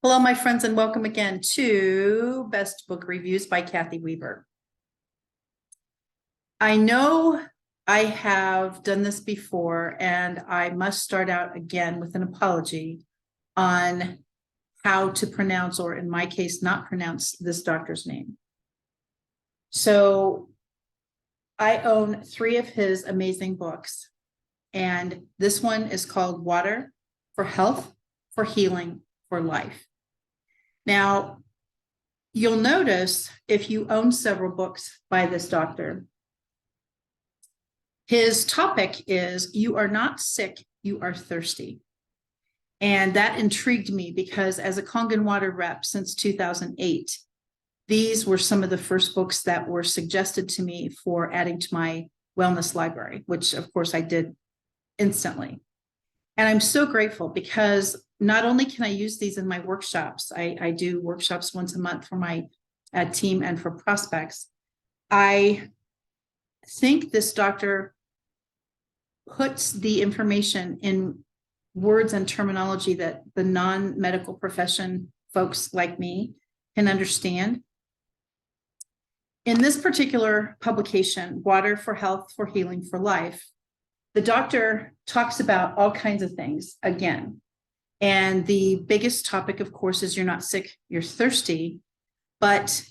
Hello, my friends, and welcome again to Best Book Reviews by Kathy Weaver. I know I have done this before, and I must start out again with an apology on how to pronounce, or in my case, not pronounce this doctor's name. So I own 3 of his amazing books, and this one is called Water for Health, for Healing, for Life. Now, you'll notice if you own several books by this doctor, his topic is you are not sick, you are thirsty. And that intrigued me because as a Kangen Water rep since 2008, these were some of the first books that were suggested to me for adding to my wellness library, which of course I did instantly. And I'm so grateful because not only can I use these in my workshops, I do workshops once a month for my team and for prospects. I think this doctor puts the information in words and terminology that the non-medical profession folks like me can understand. In this particular publication, Water for Health, for Healing, for Life, the doctor talks about all kinds of things again. And the biggest topic, of course, is you're not sick, you're thirsty. But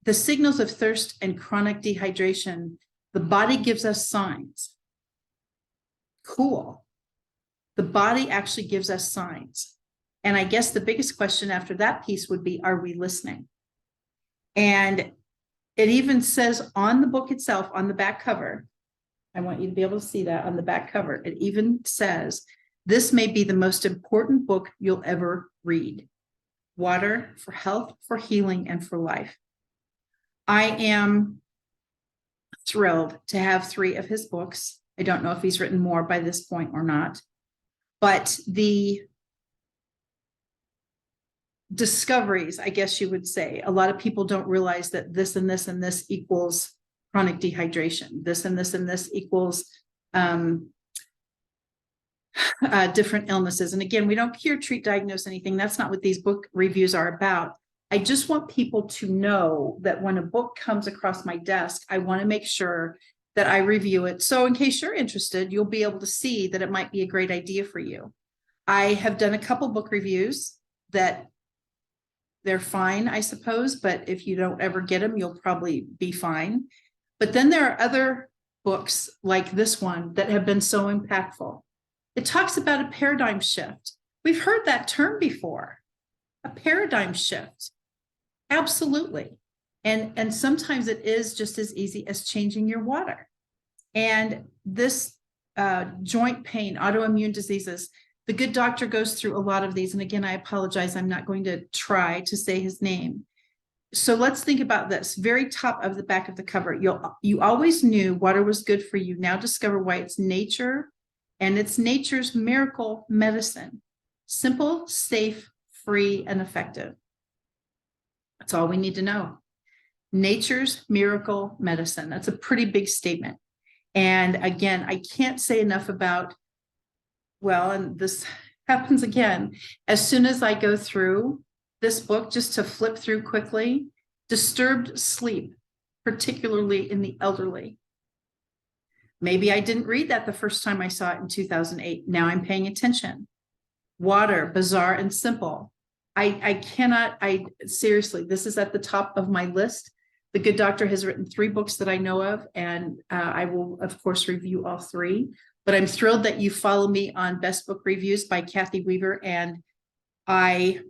the signals of thirst and chronic dehydration, the body gives us signs. Cool. The body actually gives us signs. And I guess the biggest question after that piece would be, are we listening? And it even says on the book itself, on the back cover, I want you to be able to see that on the back cover. It even says, this may be the most important book you'll ever read. Water for Health, for Healing, and for Life. I am thrilled to have 3 of his books. I don't know if he's written more by this point or not, but the discoveries, I guess you would say, a lot of people don't realize that this and this and this equals chronic dehydration. This and this and this equals different illnesses. And again, we don't cure, treat, diagnose anything. That's not what these book reviews are about. I just want people to know that when a book comes across my desk, I want to make sure that I review it. So in case you're interested, you'll be able to see that it might be a great idea for you. I have done a couple book reviews that they're fine, I suppose, but if you don't ever get them, you'll probably be fine. But then there are other books like this one that have been so impactful. It talks about a paradigm shift. We've heard that term before, a paradigm shift. Absolutely. And sometimes it is just as easy as changing your water. And this joint pain, autoimmune diseases, the good doctor goes through a lot of these. And again, I apologize. I'm not going to try to say his name. So let's think about this. Very top of the back of the cover. You always knew water was good for you. Now discover why it's nature and it's nature's miracle medicine. Simple, safe, free, and effective. That's all we need to know. Nature's miracle medicine. That's a pretty big statement. And again, I can't say enough about, well, and this happens again, as soon as I go through this book, just to flip through quickly, disturbed sleep, particularly in the elderly. Maybe I didn't read that the first time I saw it in 2008. Now I'm paying attention. Water, bizarre and simple. I seriously, this is at the top of my list. The good doctor has written 3 books that I know of, and I will, of course, review all 3. But I'm thrilled that you follow me on Best Book Reviews by Kathy Weaver, and I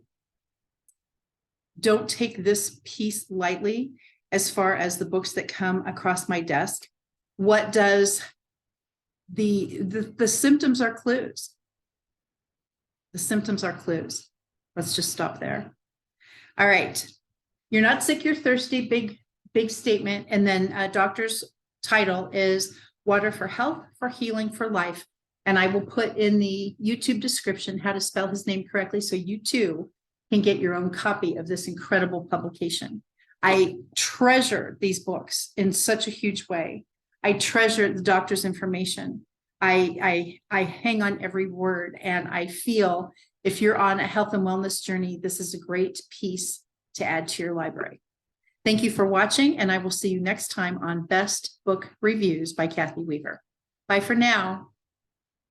don't take this piece lightly as far as the books that come across my desk. What does the symptoms are clues. The symptoms are clues. Let's just stop there. All right. You're not sick, you're thirsty. Big statement. And then doctor's title is Water for Health, for Healing, for Life. And I will put in the YouTube description how to spell his name correctly so you too can get your own copy of this incredible publication. I treasure these books in such a huge way. I treasure the doctor's information. I hang on every word, and I feel If you're on a health and wellness journey, this is a great piece to add to your library. Thank you for watching, and I will see you next time on Best Book Reviews by Kathy Weaver. Bye for now.